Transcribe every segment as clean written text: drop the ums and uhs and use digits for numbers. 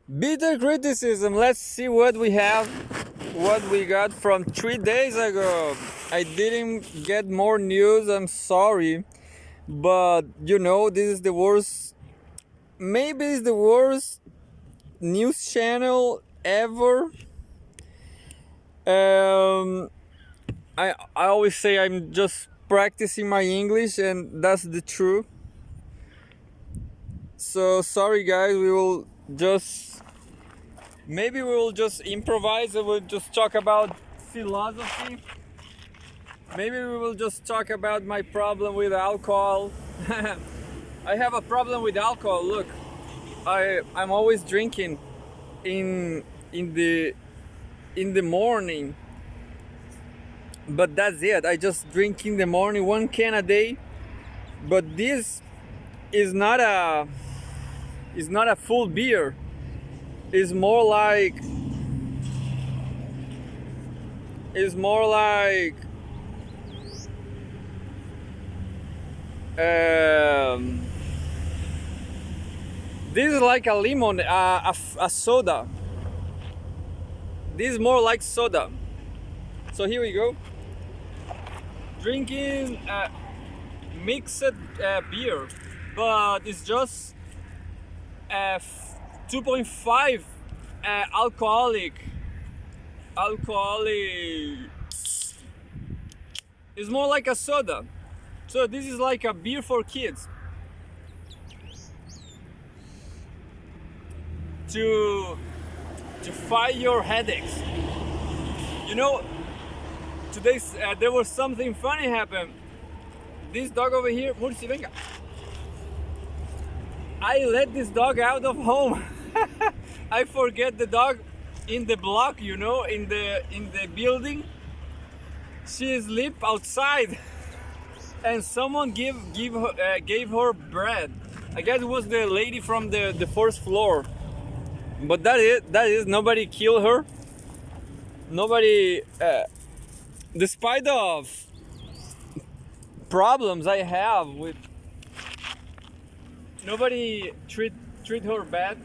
Bitter criticism. Let's see what we have, what we got from 3 days ago. I didn't get more news, I'm sorry. But this is the worst, maybe it's the worst news channel ever. Um, I always say I'm just practicing my English, and that's the truth. So sorry, guys. We will just improvise and we'll just talk about philosophy. Maybe we will just talk about my problem with alcohol. I have a problem with alcohol. Look, I'm always drinking in in the in the morning, but that's it. I just drink in the morning 1 can a day. But this is not a full beer. It's more like um, this is like a lemon, a soda. This is more like soda. So here we go. Drinking mixed beer, but it's just 2.5 alcoholic. It's more like a soda. So this is like a beer for kids. To fight your headaches. Today there was something funny happen. This dog over here, Murci, venga. I let this dog out of home. I forget the dog in the block, in the building. She sleep outside, and someone gave her bread. I guess it was the lady from the first floor. But that is nobody killed her. Nobody, despite of problems I have with, nobody treat her bad.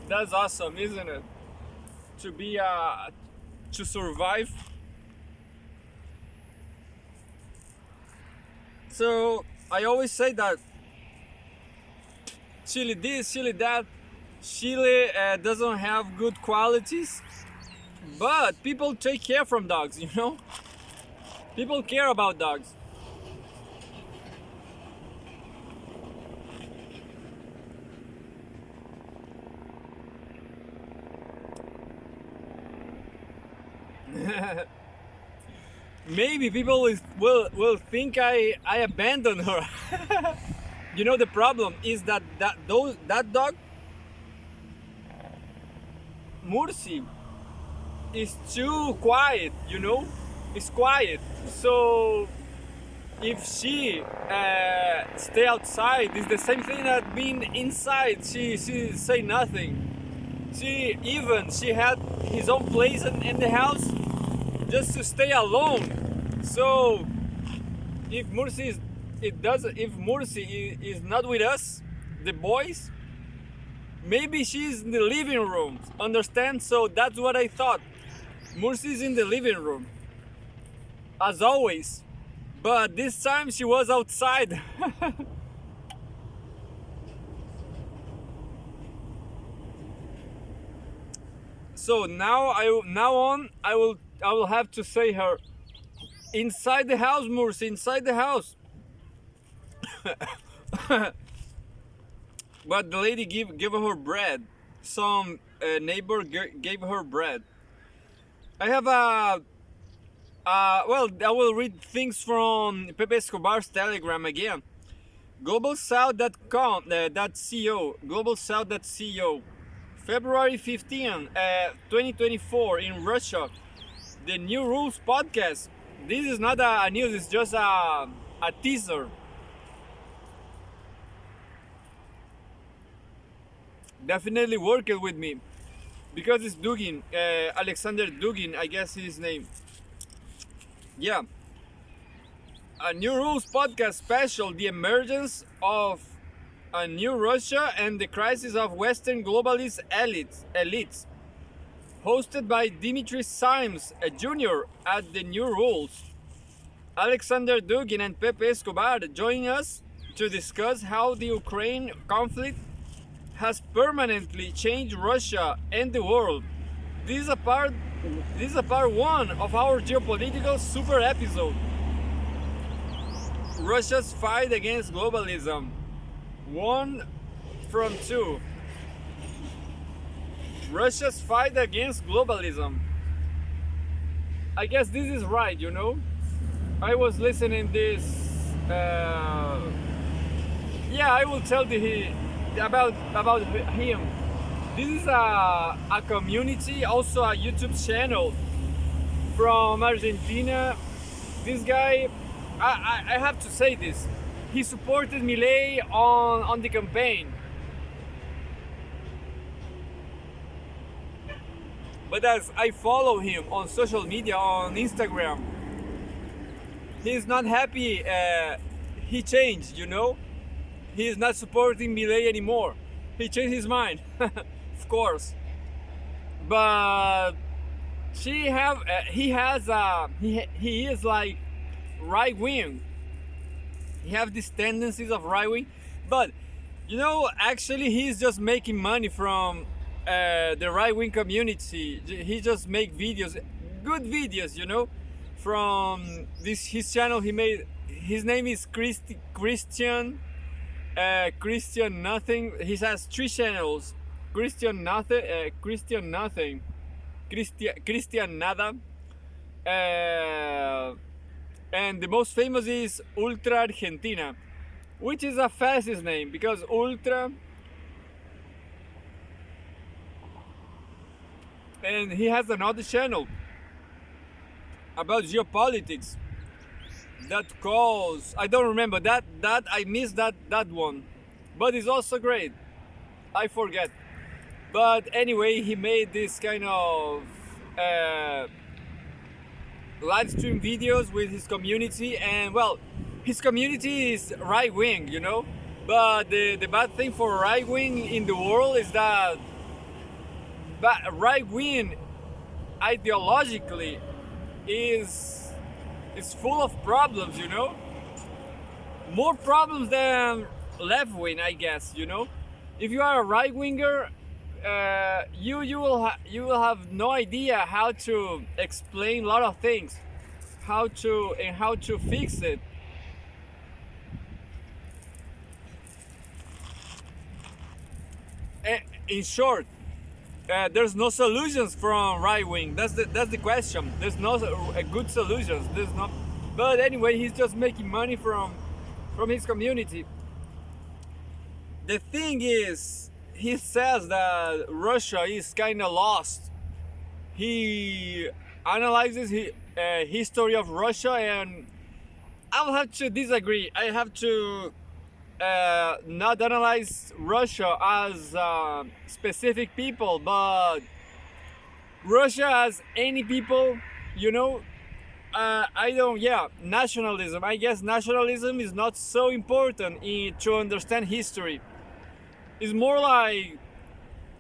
That's awesome, isn't it? To survive. So I always say that Chile this, Chile that. Chile doesn't have good qualities, but people take care from dogs. People care about dogs. Maybe people will think I abandoned her. The problem is that dog, Murci, is too quiet. It's quiet. So if she stay outside, it's the same thing that being inside. She say nothing. She had his own place in the house just to stay alone. So if Murci is not with us, the boys, maybe she's in the living room. Understand? So that's what I thought. Murci is in the living room, as always. But this time she was outside. So now I will have to say her inside the house, Murci, inside the house. But the lady gave her bread. Some neighbor gave her bread. I have I will read things from Pepe Escobar's Telegram again. Globalsouth.com, .co, globalsouth.co, February 15, 2024 in Russia. The New Rules podcast. This is not a news, it's just a teaser. Definitely work it with me. Because it's Dugin, Alexander Dugin, I guess his name. Yeah. A New Rules podcast special, the emergence of A New Russia and the Crisis of Western Globalist Elites, hosted by Dimitri Simes Jr. at the New Rules. Alexander Dugin and Pepe Escobar join us to discuss how the Ukraine conflict has permanently changed Russia and the world. This is a part one of our geopolitical super episode. Russia's fight against globalism. 1 from 2. Russia's fight against globalism. I guess this is right, you know. I was listening this. Yeah, I will tell about him. This is a community, also a YouTube channel from Argentina. This guy, I have to say this. He supported Milei on the campaign. But as I follow him on social media, on Instagram, he's not happy. He changed, you know. He is not supporting Milei anymore. He changed his mind, of course. But he is like right wing. He have these tendencies of right wing, but you know, actually, he's just making money from the right wing community. He just make videos, good videos, you know, from his channel. He made, his name is Christian Nothing. He has 3 channels: Christian Nothing, Christian Nada, and the most famous is Ultra Argentina, which is a fascist name because Ultra. And he has another channel about geopolitics that calls, I don't remember that I missed that one, but it's also great. I forget. But anyway, he made this kind of live stream videos with his community, and well, his community is right wing, you know. But the bad thing for right wing in the world is that right wing ideologically is full of problems, you know. More problems than left wing, I guess, you know. If you are a right winger, you will have no idea how to explain a lot of things, how to fix it. In short, there's no solutions from right wing. That's the question. There's no good solutions. There's no. But anyway, he's just making money from his community. The thing is, he says that Russia is kind of lost. He analyzes the history of Russia, and I'll have to disagree. I have to not analyze Russia as specific people, but Russia as any people, you know. Nationalism. I guess nationalism is not so important to understand history. It's more like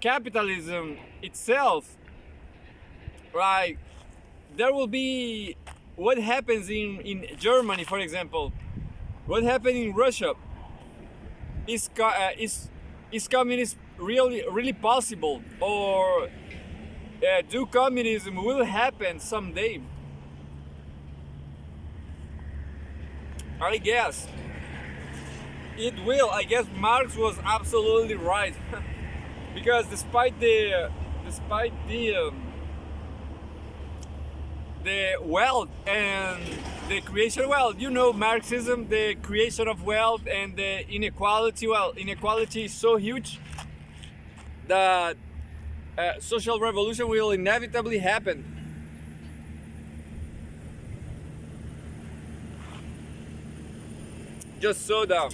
capitalism itself. Like, there will be what happens in Germany, for example. What happened in Russia? Is communism really possible, or do communism will happen someday? I guess it will. I guess Marx was absolutely right because despite the wealth and the creation of wealth, you know, Marxism, the creation of wealth and the inequality. Well, inequality is so huge that social revolution will inevitably happen. Just so down.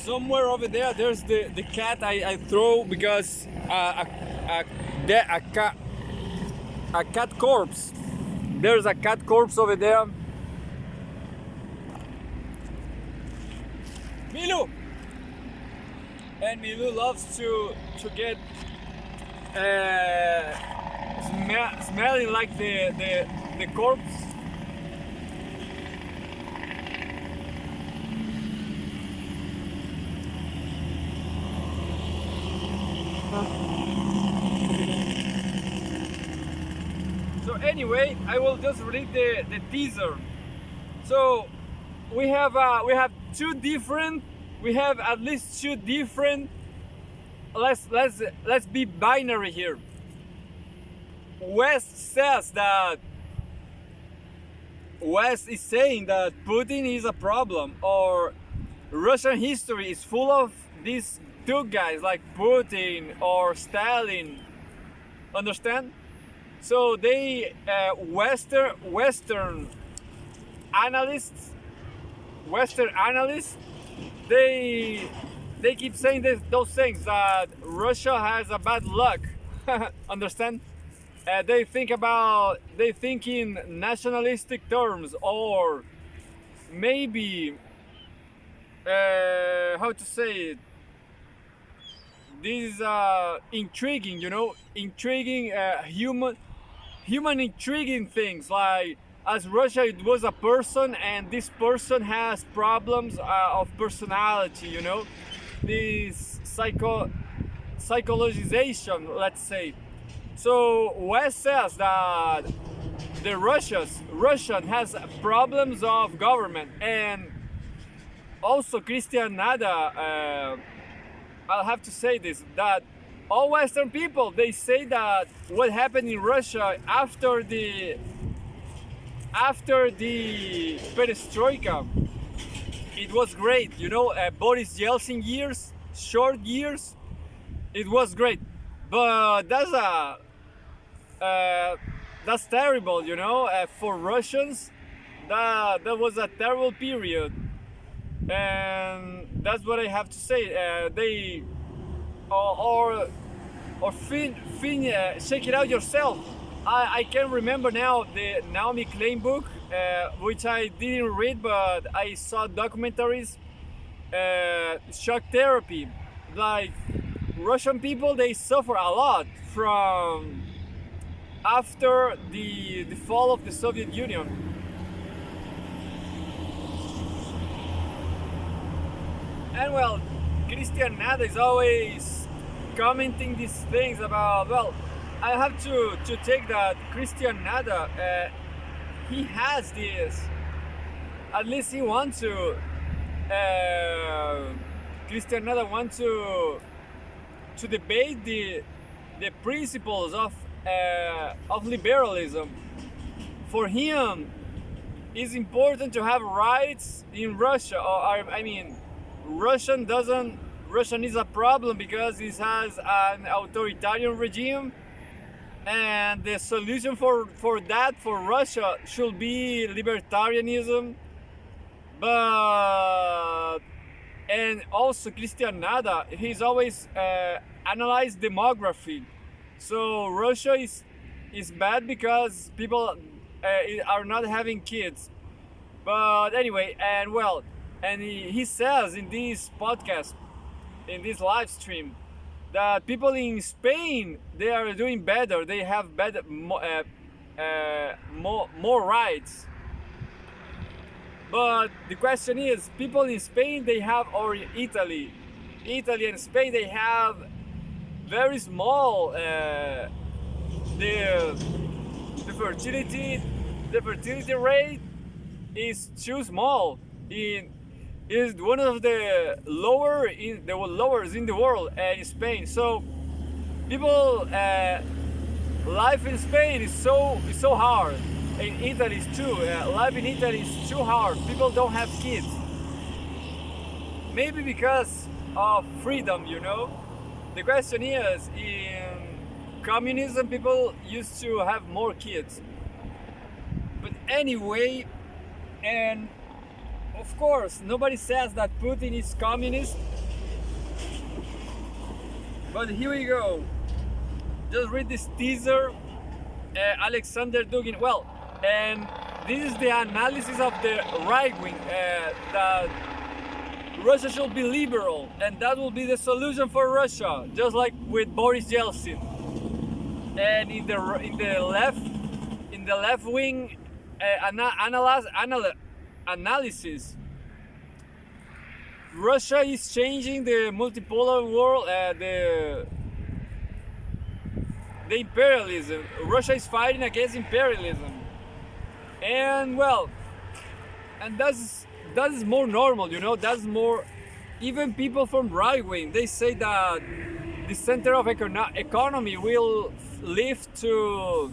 somewhere over there, there's the cat I throw because a cat corpse. There's a cat corpse over there. Milu! And Milu loves to get smelling like the corpse. So anyway, I will just read the teaser. So we have at least two different. Let's be binary here. West is saying that Putin is a problem, or Russian history is full of these two guys like Putin or Stalin. Understand? So they Western analysts, they keep saying those things, that Russia has a bad luck. Understand? They think in nationalistic terms, or maybe how to say it. This is intriguing, intriguing human intriguing things, like as Russia it was a person, and this person has problems of personality, this psychologization, let's say. So West says that the Russian has problems of government, and also Christian Nada, I'll have to say this, that all Western people, they say that what happened in Russia after the perestroika, it was great, Boris Yeltsin short years, it was great. But that's terrible, for Russians. That was a terrible period, and that's what I have to say. They check it out yourself. I can't remember now the Naomi Klein book, which I didn't read, but I saw documentaries. Shock therapy, like Russian people, they suffer a lot from after the fall of the Soviet Union. And well, Christian Nada is always commenting these things about, well, I have to take that Christian Nada, he has this, at least he wants to, Christian Nada wants to debate the principles of liberalism. For him, it's important to have rights in Russia. Russian is a problem because it has an authoritarian regime, and the solution for Russia should be libertarianism. But and also Christian Nada, he's always analyzed demography. So Russia is bad because people are not having kids. But anyway, and he says in this podcast, in this live stream, that people in Spain, they are doing better. They have better, more rights. But the question is, people in Spain, they have, or Italy and Spain, they have very small, the fertility rate is too small. Is one of the lowest in the world in Spain. So people, life in Spain is so hard. In Italy too. Life in Italy is too hard. People don't have kids. Maybe because of freedom, The question is, in communism, people used to have more kids. But anyway, and of course, nobody says that Putin is communist. But here we go. Just read this teaser. Alexander Dugin. Well, and this is the analysis of the right wing. That Russia should be liberal, and that will be the solution for Russia, just like with Boris Yeltsin. And in the left wing analysis, Russia is changing the multipolar world, the imperialism. Russia is fighting against imperialism, and well, and that's more normal, you know. That's more. Even people from right wing, they say that the center of economy will lift to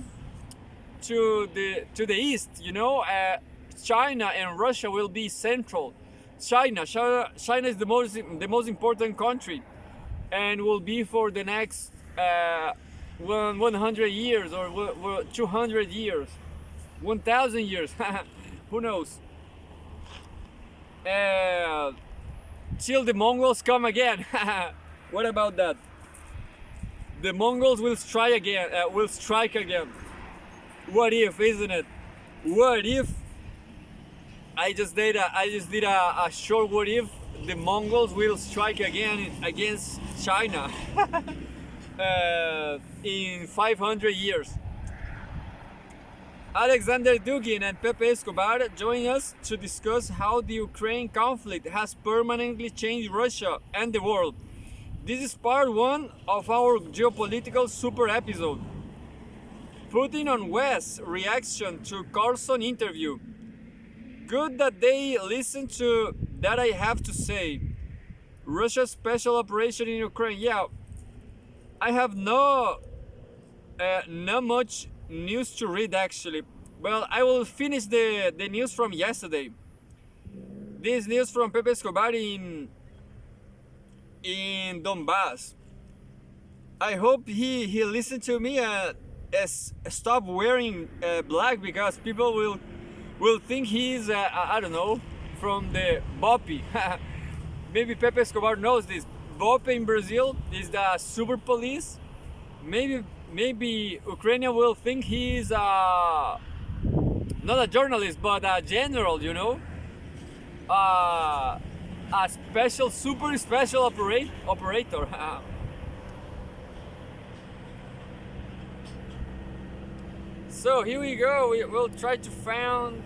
the east, you know. China and Russia will be central. China is the most important country, and will be for the next 100 years or 200 years, 1,000 years. Who knows? Till the Mongols come again. What about that? The Mongols will strike again. What if, isn't it? What if? I just did a short what if the Mongols will strike again against China in 500 years. Alexander Dugin and Pepe Escobar join us to discuss how the Ukraine conflict has permanently changed Russia and the world. This is part 1 of our geopolitical super episode. Putin on West's reaction to Carlson interview. Good that they listen to that I have to say. Russia's special operation in Ukraine. Yeah, I have not much news to read actually. Well, I will finish the news from yesterday. This news from Pepe Escobar in Donbass. I hope he listened to me and stop wearing black, because people will think he's I don't know, from the BOPE. Maybe Pepe Escobar knows this. BOPE in Brazil is the super police. Maybe Ukrainian will think he's not a journalist but a general, you know, a super special operator. So here we go. We will try to find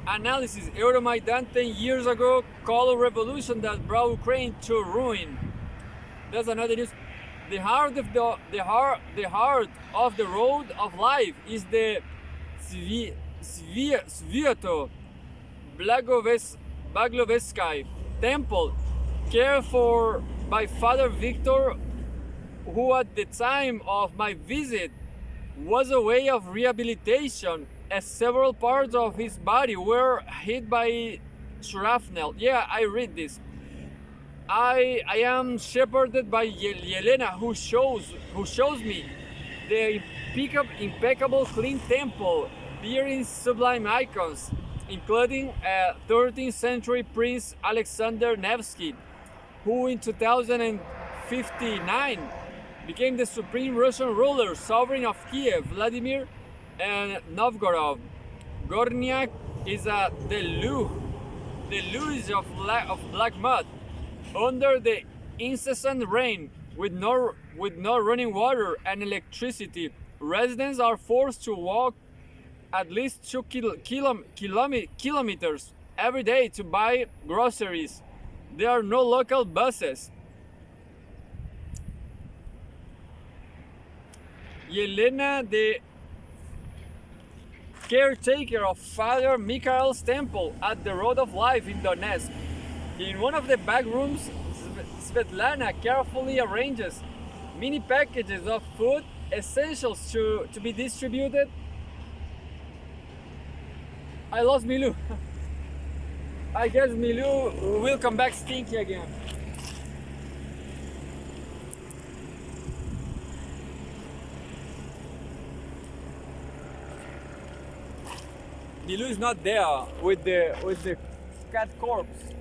analysis. Euromaidan 10 years ago, color revolution that brought Ukraine to ruin. That's another news. The heart of the road of life is the Svyato Blagovesky temple, cared for by Father Victor, who at the time of my visit was a way of rehabilitation, as several parts of his body were hit by shrapnel. Yeah, I read this. I am shepherded by Yelena, who shows me the impeccable clean temple bearing sublime icons, including 13th century Prince Alexander Nevsky, who in 2059 became the supreme Russian ruler, sovereign of Kiev, Vladimir, and Novgorod. Gornyak is a deluge of black mud. Under the incessant rain, with no running water and electricity, residents are forced to walk at least 2 kilometers every day to buy groceries. There are no local buses. Yelena, the caretaker of Father Mikhail's temple at the Road of Life in Donetsk. In one of the back rooms, Svetlana carefully arranges mini packages of food essentials to be distributed. I lost Milu. I guess Milu will come back stinky again. Milu is not there with the cat corpse.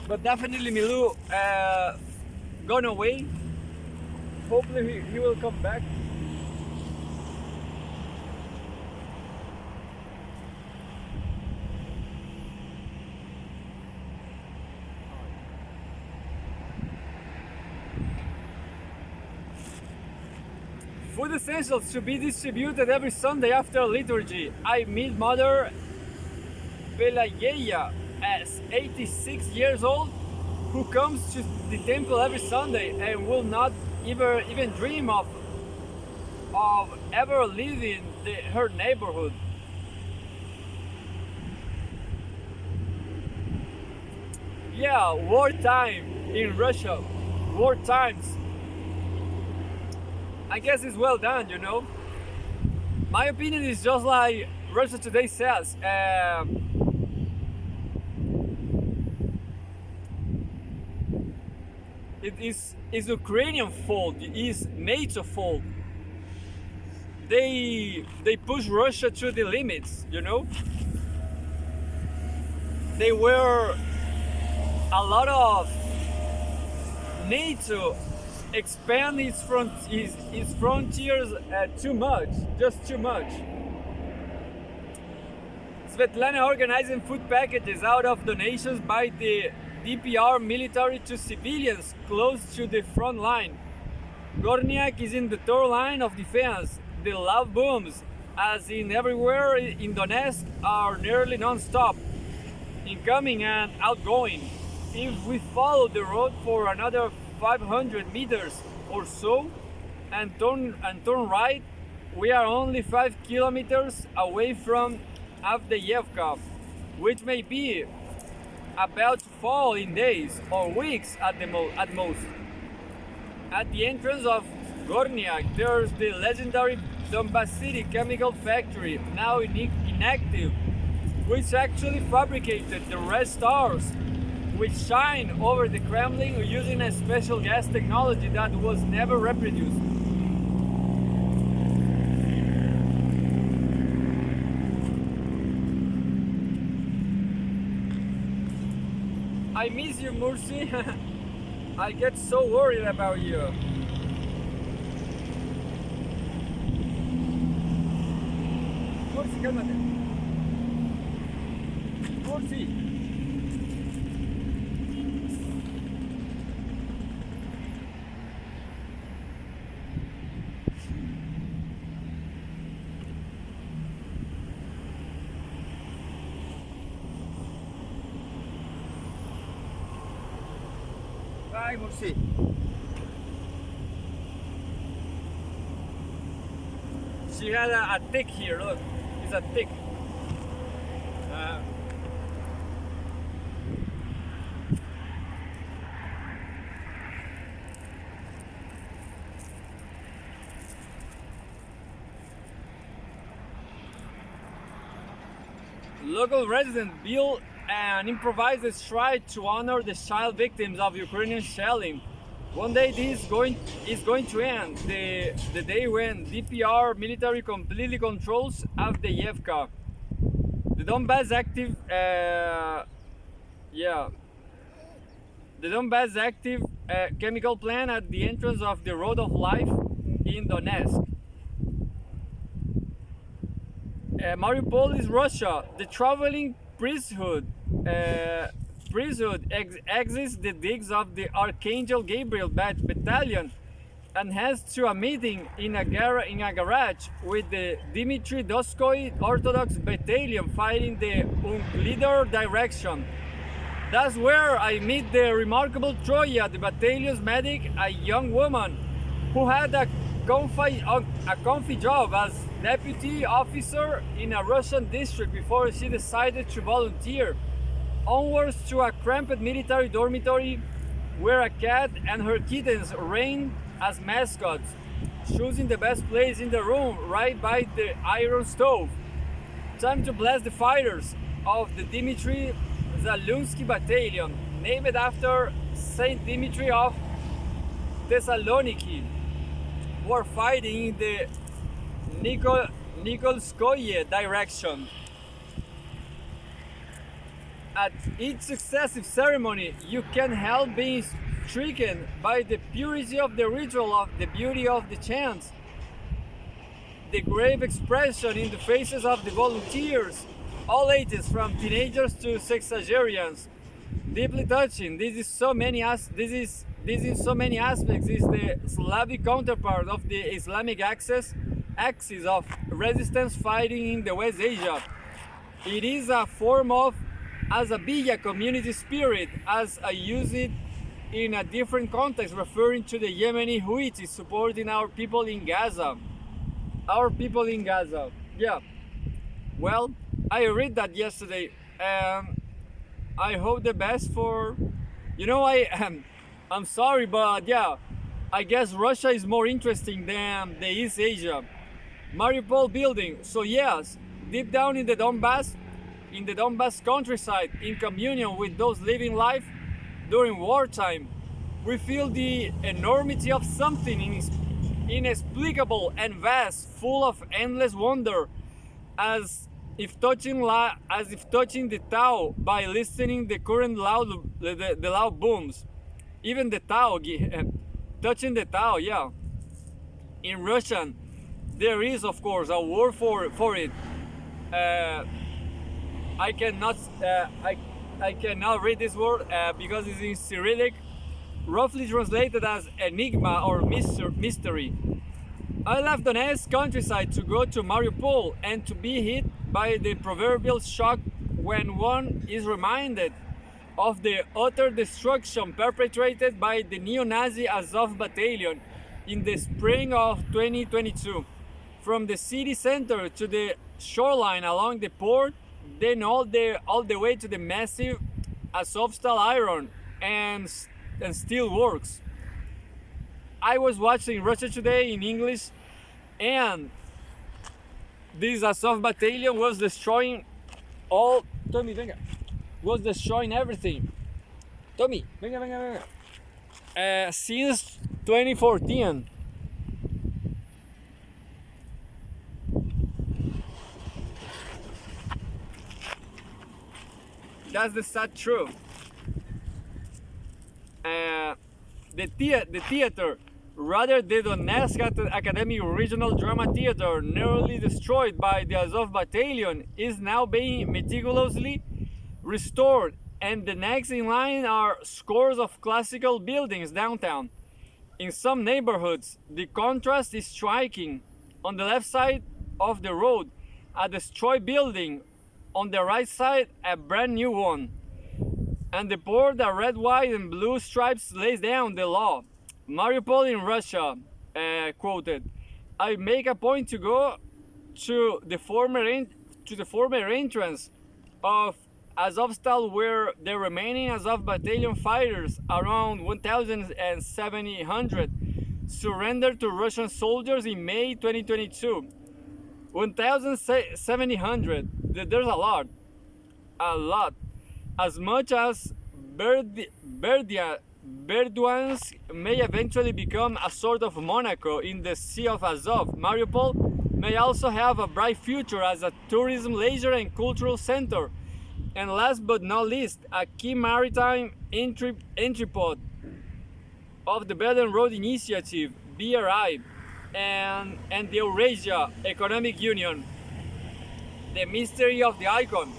But definitely Milou gone away. Hopefully he will come back. Food essentials should be distributed every Sunday after liturgy. I meet Mother Pelageia, as 86 years old, who comes to the temple every Sunday and will not even dream of ever leaving her neighborhood. Yeah, wartime in Russia. War times. I guess it's well done, you know. My opinion is just like Russia Today says. It is Ukrainian fault. It is NATO fault. They push Russia to the limits, you know. They were a lot of NATO expand its frontiers too much, just too much. Svetlana organizing food packages out of donations by the DPR military to civilians close to the front line. Gornyak is in the third line of defense. The love booms, as in everywhere in Donetsk, are nearly non-stop, incoming and outgoing. If we follow the road for another 500 meters or so and turn right, we are only 5 kilometers away from Avdiivka, which may be about to fall in days or weeks at most. At the entrance of Gornyak, there's the legendary Donbass City chemical factory, now inactive, which actually fabricated the red stars which shine over the Kremlin using a special gas technology that was never reproduced. I miss you, Mursi. I get so worried about you. Mursi, cálmate. Mursi. Bye, Mursi. She had a tick here, look. It's a tick. Local residents built an improvised shrine to honor the child victims of Ukrainian shelling. One day this is going to end, the day when DPR military completely controls Avdiivka. The Donbass active chemical plant at the entrance of the Road of Life in Donetsk. Mariupol is Russia. The traveling priesthood exits the digs of the Archangel Gabriel Battalion and heads to a meeting in a garage with the Dmitry Doskoy Orthodox Battalion fighting the Unklider direction. That's where I meet the remarkable Troya, the battalion's medic, a young woman who had a comfy job as deputy officer in a Russian district before she decided to volunteer. Onwards to a cramped military dormitory where a cat and her kittens reign as mascots, choosing the best place in the room right by the iron stove. Time to bless the fighters of the Dmitry Zalunsky Battalion, named after Saint Dimitri of Thessaloniki, who are fighting in the Nikolskoye direction. At each successive ceremony, you can't help being stricken by the purity of the ritual, of the beauty of the chants, the grave expression in the faces of the volunteers, all ages from teenagers to sexagenarians. Deeply touching. This in so many aspects is the Slavic counterpart of the Islamic axis of resistance fighting in the West Asia. It is a form of Azabiya community spirit, as I use it in a different context, referring to the Yemeni Houthis supporting our people in Gaza. Our people in Gaza. Yeah. Well, I read that yesterday. I hope the best for, I'm sorry, but yeah, I guess Russia is more interesting than the East Asia. Mariupol building. So yes, deep down in the Donbass countryside, in communion with those living life during wartime, we feel the enormity of something inexplicable and vast, full of endless wonder, as if touching the Tao by listening the current the loud booms. Even the Tao, touching the Tao, yeah. In Russian, there is of course a word for it. I cannot read this word because it's in Cyrillic, roughly translated as enigma or mystery. I left Donetsk countryside to go to Mariupol and to be hit by the proverbial shock when one is reminded of the utter destruction perpetrated by the neo-Nazi Azov battalion in the spring of 2022. From the city center to the shoreline along the port, then all the way to the massive Azovstal iron and steel works. I was watching Russia Today in English, and this Azov battalion was destroying everything. Tommy, venga. Since 2014. That's the sad truth. The theater, rather the Donetsk Academic Regional Drama Theater, nearly destroyed by the Azov Battalion, is now being meticulously restored, and the next in line are scores of classical buildings downtown. In some neighborhoods, the contrast is striking. On the left side of the road, a destroyed building. On the right side, a brand new one. And the board, the red, white, and blue stripes lays down the law. Mariupol in Russia, quoted. I make a point to go to the former entrance of Azovstal, where the remaining Azov battalion fighters, around 1,700, surrendered to Russian soldiers in May 2022. 1,700. There's a lot. As much as Berdyansk may eventually become a sort of Monaco in the Sea of Azov, Mariupol may also have a bright future as a tourism, leisure, and cultural center. And last but not least, a key maritime entry port of the Belt and Road Initiative, BRI, and the Eurasia Economic Union. The mystery of the icon.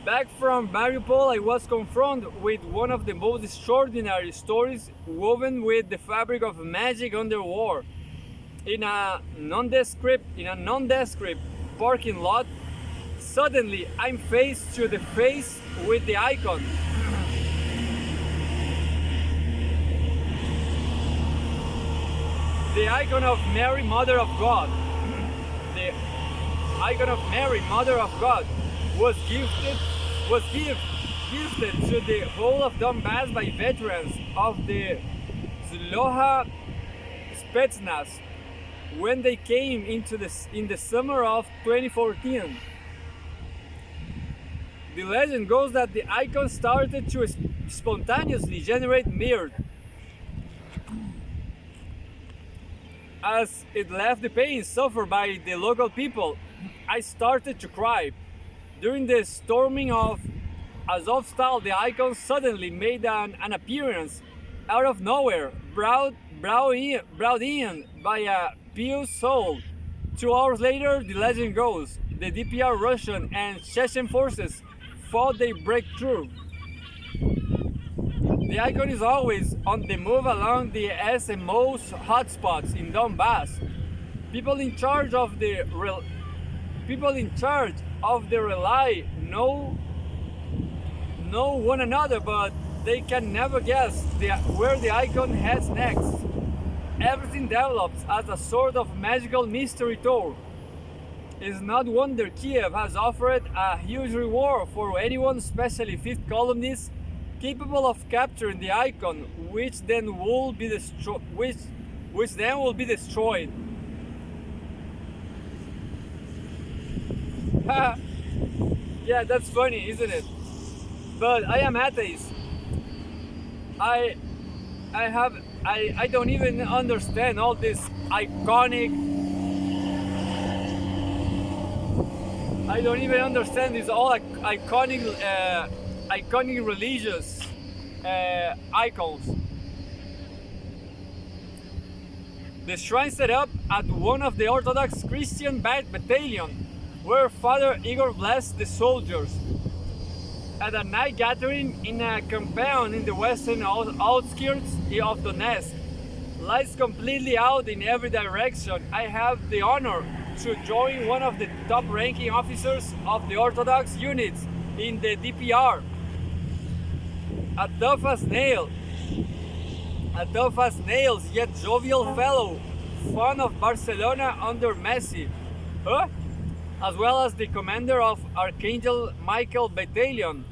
Back from Mariupol, I was confronted with one of the most extraordinary stories woven with the fabric of magic under war. In a nondescript parking lot, suddenly I'm face to the face with the icon. The icon of Mary, Mother of God. The icon of Mary, Mother of God, was gifted to the whole of Donbass by veterans of the Zloha Spetsnaz when they came in the summer of 2014. The legend goes that the icon started to spontaneously generate mirth as it left the pain suffered by the local people. I started to cry. During the storming of Azovstal, the icon suddenly made an appearance out of nowhere, brought in by a pious soul. 2 hours later, the legend goes, the DPR Russian and Chechen forces fought their breakthrough. The icon is always on the move along the SMO's hotspots in Donbass. People in charge of the relay know one another, but they can never guess where the icon heads next. Everything develops as a sort of magical mystery tour. It's not wonder Kiev has offered a huge reward for anyone, especially fifth columnists, capable of capturing the icon, which then will be destroyed. Yeah, that's funny, isn't it? But I am atheist. I don't even understand all this iconic. I don't even understand these all iconic religious icons. The shrine set up at one of the Orthodox Christian battalion, where Father Igor blessed the soldiers. At a night gathering in a compound in the western outskirts of Donetsk, lights completely out in every direction, I have the honor to join one of the top-ranking officers of the Orthodox units in the DPR. A tough as nails, yet jovial fellow, fond of Barcelona under Messi, as well as the commander of Archangel Michael Battalion.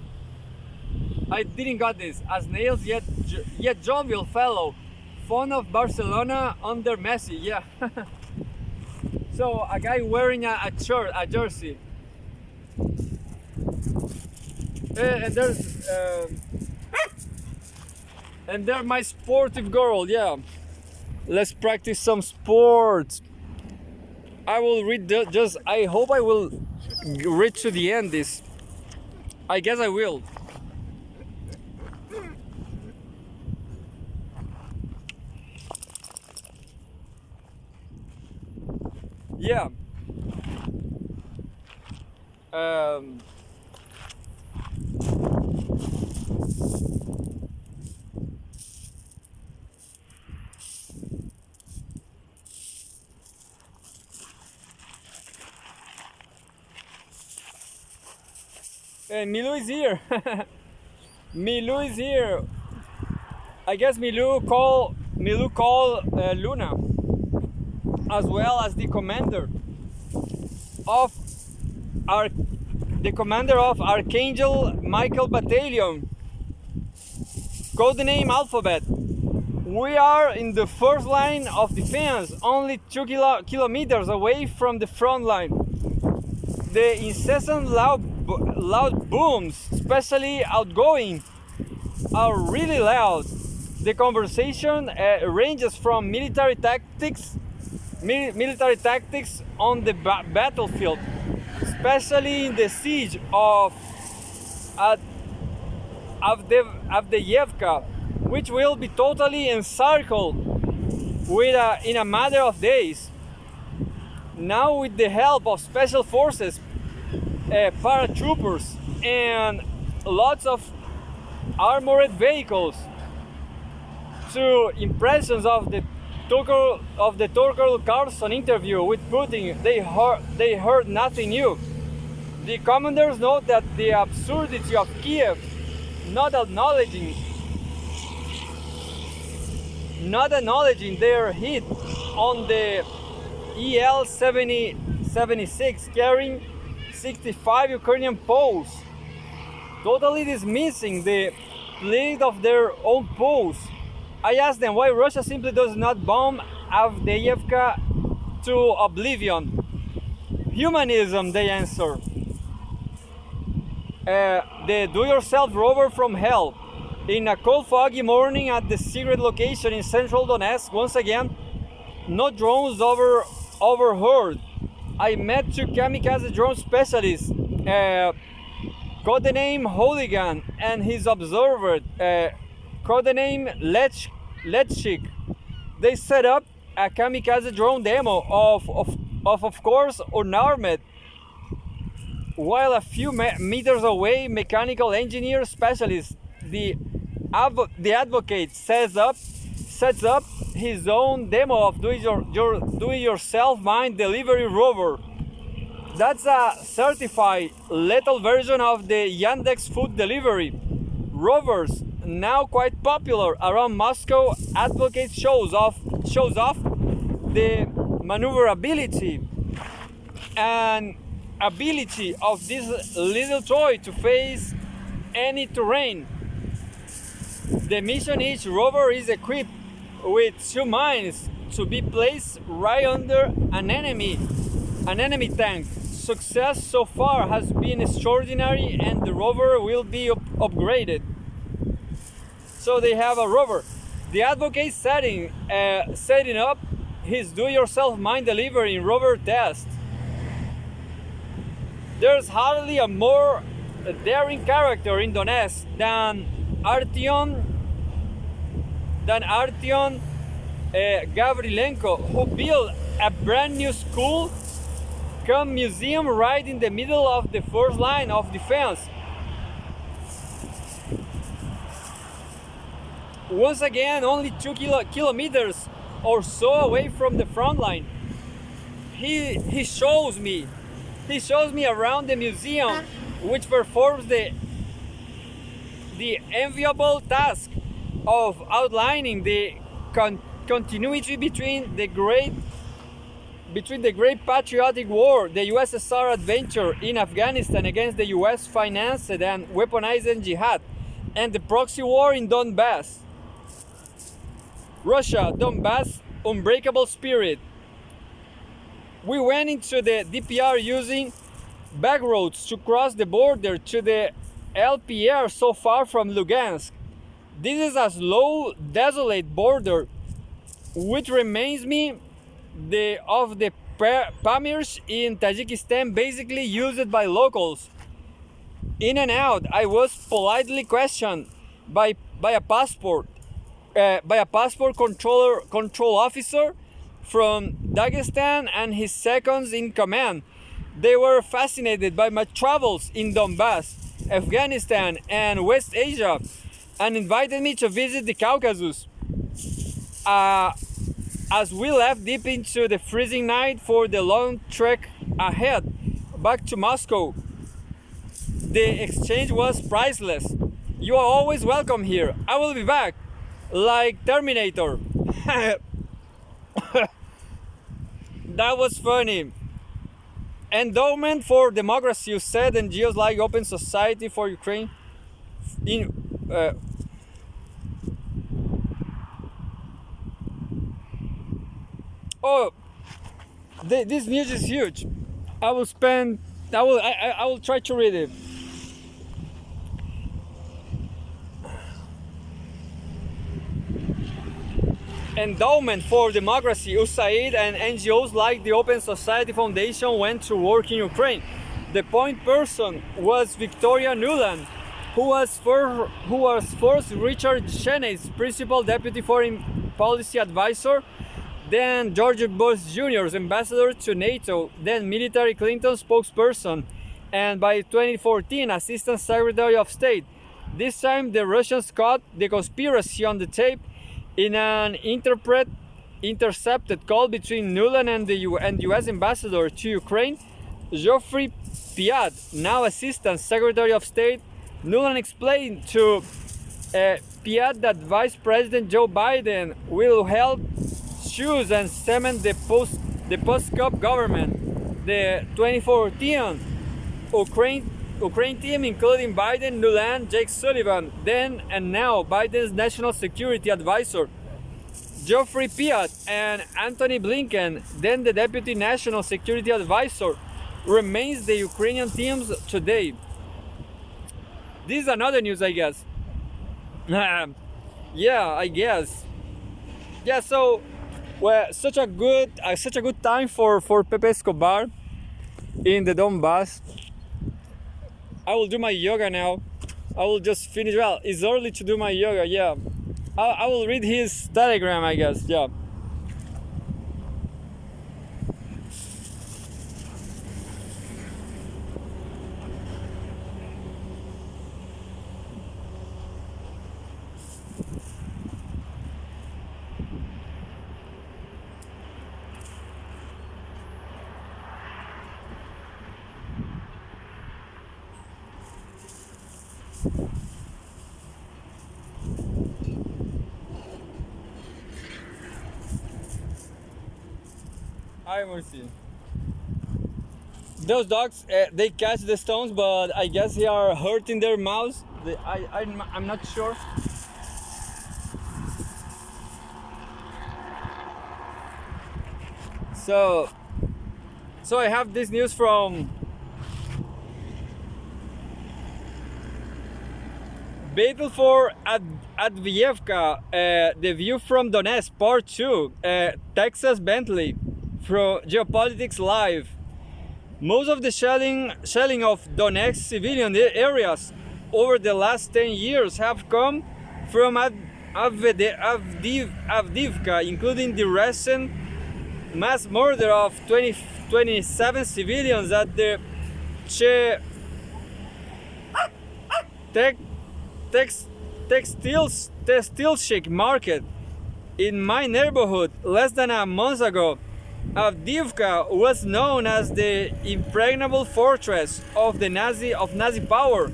I didn't got this. As nails, yet jovial fellow, fond of Barcelona under Messi. Yeah. So a guy wearing a shirt, a jersey. And there's my sportive girl. Yeah. Let's practice some sports. I will read I hope I will read to the end this. I guess I will. Yeah. Milou is here. Milou is here. I guess Milou call Luna, as well as the commander of Archangel Michael Battalion. Codename Alphabet. We are in the first line of defense, only 2 kilometers away from the front line. The incessant loud booms, especially outgoing, are really loud. The conversation ranges from military tactics on the battlefield, especially in the siege of Avdiivka, which will be totally encircled in a matter of days. Now, with the help of special forces, paratroopers, and lots of armored vehicles, to impressions of the Tucker Carlson interview with Putin, they heard nothing new. The commanders note that the absurdity of Kiev not acknowledging their hit on the EL-76 carrying 65 Ukrainian Poles, totally dismissing the plight of their own Poles. I asked them why Russia simply does not bomb Avdiivka to oblivion. Humanism, they answer. The do-yourself rover from hell. In a cold, foggy morning at the secret location in central Donetsk, once again, no drones overheard. I met 2 kamikaze drone specialists, codename Hooligan, and his observer, codename Letchik. They set up a kamikaze drone demo of course, unarmed, while a few meters away, mechanical engineer specialist, the advocate sets up his own demo of do-it-yourself mine delivery rover. That's a certified lethal version of the Yandex food delivery. Rovers, now quite popular around Moscow, advocate shows off the maneuverability and ability of this little toy to face any terrain. The mission each rover is equipped with 2 mines to be placed right under an enemy tank. Success so far has been extraordinary, and the rover will be upgraded. So they have a rover. The advocate setting up his do-yourself mine delivery in rover test. There's hardly a more daring character in Donetsk than Artyom Gavrilenko, who built a brand new school cum museum right in the middle of the first line of defense. Once again, only 2 kilometers or so away from the front line. He shows me around the museum, which performs the enviable task of outlining the continuity between the great patriotic war, the USSR adventure in Afghanistan against the US financed and weaponized jihad, and the proxy war in Donbass. Russia, Donbass, unbreakable spirit. We went into the DPR using back roads to cross the border to the LPR so far from Lugansk. This is a slow, desolate border, which reminds me of the Pamirs in Tajikistan, basically used by locals. In and out, I was politely questioned by a passport control officer from Dagestan and his seconds in command. They were fascinated by my travels in Donbass, Afghanistan, and West Asia, and invited me to visit the Caucasus. As we left deep into the freezing night for the long trek ahead back to Moscow, the exchange was priceless. You are always welcome here. I will be back, like Terminator. That was funny. Endowment for democracy, you said, NGOs like Open Society for Ukraine. This news is huge. I will try to read it. Endowment for Democracy, USAID, and NGOs like the Open Society Foundation went to work in Ukraine. The point person was Victoria Nuland, who was first Richard Cheney's principal deputy foreign policy advisor, then George Bush Jr.'s ambassador to NATO, then military Clinton spokesperson, and by 2014 Assistant Secretary of State. This time the Russians caught the conspiracy on the tape in an intercepted call between Nuland and the US Ambassador to Ukraine, Geoffrey Piat, now Assistant Secretary of State. Nuland explained to Piat that Vice President Joe Biden will help choose and cement the post-Cup government. The 2014 Ukraine team, including Biden, Nuland, Jake Sullivan, then and now Biden's National Security Advisor, Geoffrey Piat, and Antony Blinken, then the Deputy National Security Advisor, remains the Ukrainian teams today. This is another news, I guess. Yeah, I guess. Yeah, so such a good time for Pepe Escobar in the Donbass. I will do my yoga now. I will just finish. Well, it's early to do my yoga. Yeah, I will read his telegram, I guess. Yeah. Hi, Mercy. Those dogs, they catch the stones, but I guess they are hurting their mouths. I'm not sure. So, so I have this news from Battle for Advievka, The View from Donetsk, Part 2, Texas Bentley, from Geopolitics Live. Most of the shelling of Donetsk civilian areas over the last 10 years have come from Avdiivka, including the recent mass murder of 27 civilians at the Che textile chic market in my neighborhood less than a month ago. Avdiivka was known as the impregnable fortress of Nazi power,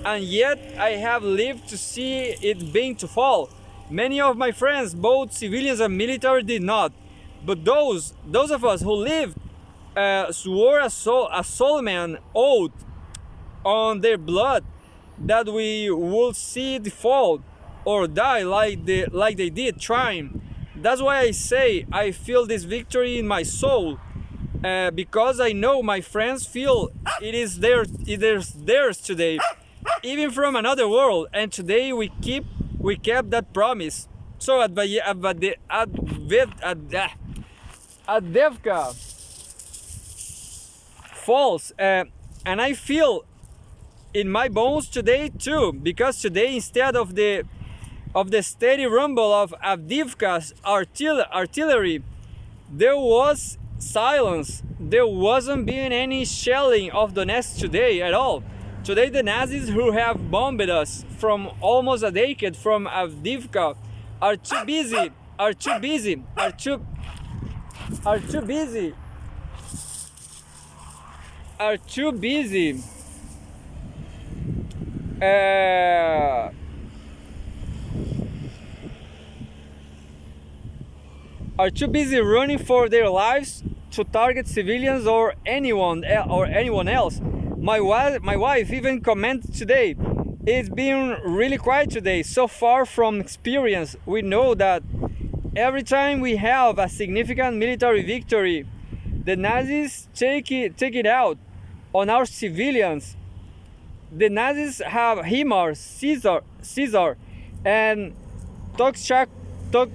and yet I have lived to see it begin to fall. Many of my friends, both civilians and military, did not, but those of us who lived swore a solemn oath on their blood that we would see it fall or die like they did trying. That's why I say I feel this victory in my soul, because I know my friends feel it is theirs today, even from another world. And today we kept that promise. So at Devka falls, and I feel in my bones today too, because today instead of the steady rumble of Avdiivka's artillery, there was silence. There wasn't been any shelling of Donetsk today at all. Today the Nazis who have bombed us from almost a decade from Avdiivka are too busy running for their lives to target civilians or anyone else. My wife even commented today, it's been really quiet today. So far from experience, we know that every time we have a significant military victory, the Nazis take it out on our civilians. The Nazis have HIMARS, Caesar, and Tochka-U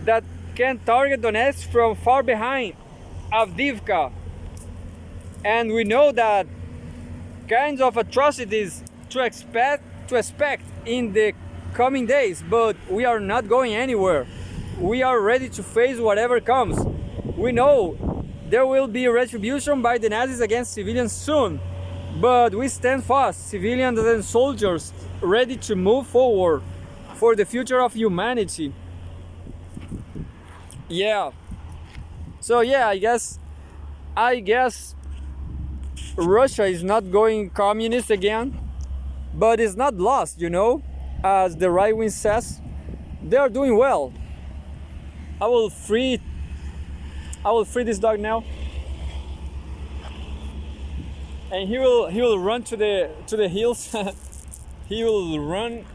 that can target Donetsk from far behind Avdiivka. And we know that kinds of atrocities to expect in the coming days, but we are not going anywhere. We are ready to face whatever comes. We know there will be retribution by the Nazis against civilians soon, but we stand fast, civilians and soldiers, ready to move forward for the future of humanity. Yeah. So yeah, I guess Russia is not going communist again, but it's not lost, as the right wing says. They are doing well. I will free this dog now, and he will run to the hills. He will run.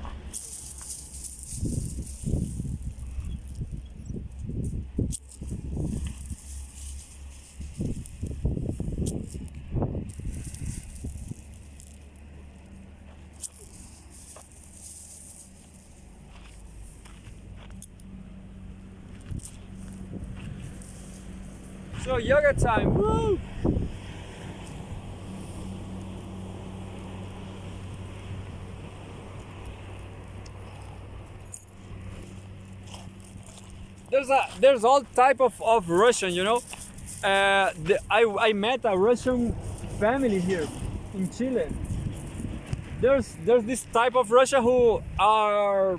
So yoga time, woo! there's all type of Russian, you know. I met a Russian family here in Chile. There's this type of Russia who are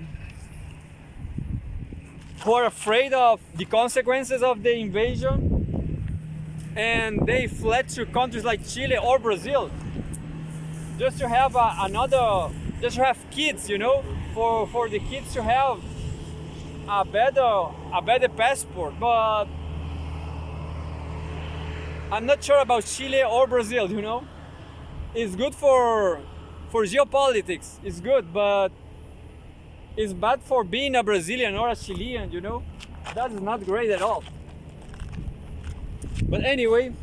afraid of the consequences of the invasion, and they fled to countries like Chile or Brazil just to have just to have kids, you know, for the kids to have a better passport. But I'm not sure about Chile or Brazil, you know. It's good for geopolitics, it's good, but it's bad for being a Brazilian or a Chilean, you know. That is not great at all. But anyway,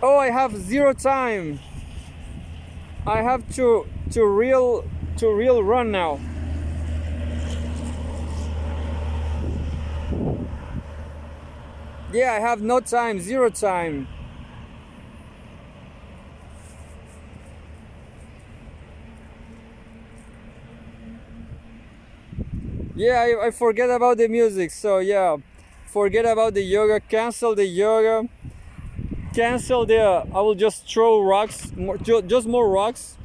oh, I have zero time. I have to real run now. Yeah, I have no time, zero time. Yeah, I forget about the music, so yeah, forget about the yoga, cancel the yoga, cancel the, I will just throw rocks, just more rocks,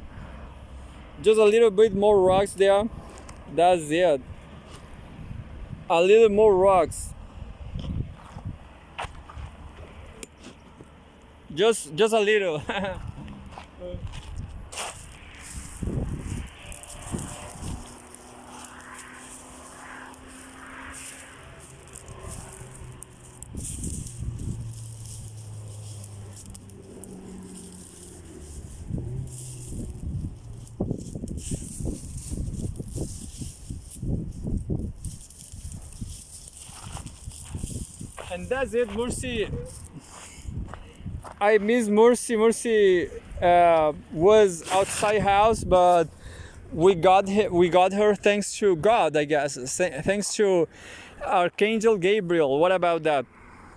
just a little bit more rocks there, that's it, a little more rocks, just a little. And that's it, Mursi. I miss Mursi. Mursi was outside house, but we got her thanks to God, I guess. Thanks to Archangel Gabriel. What about that?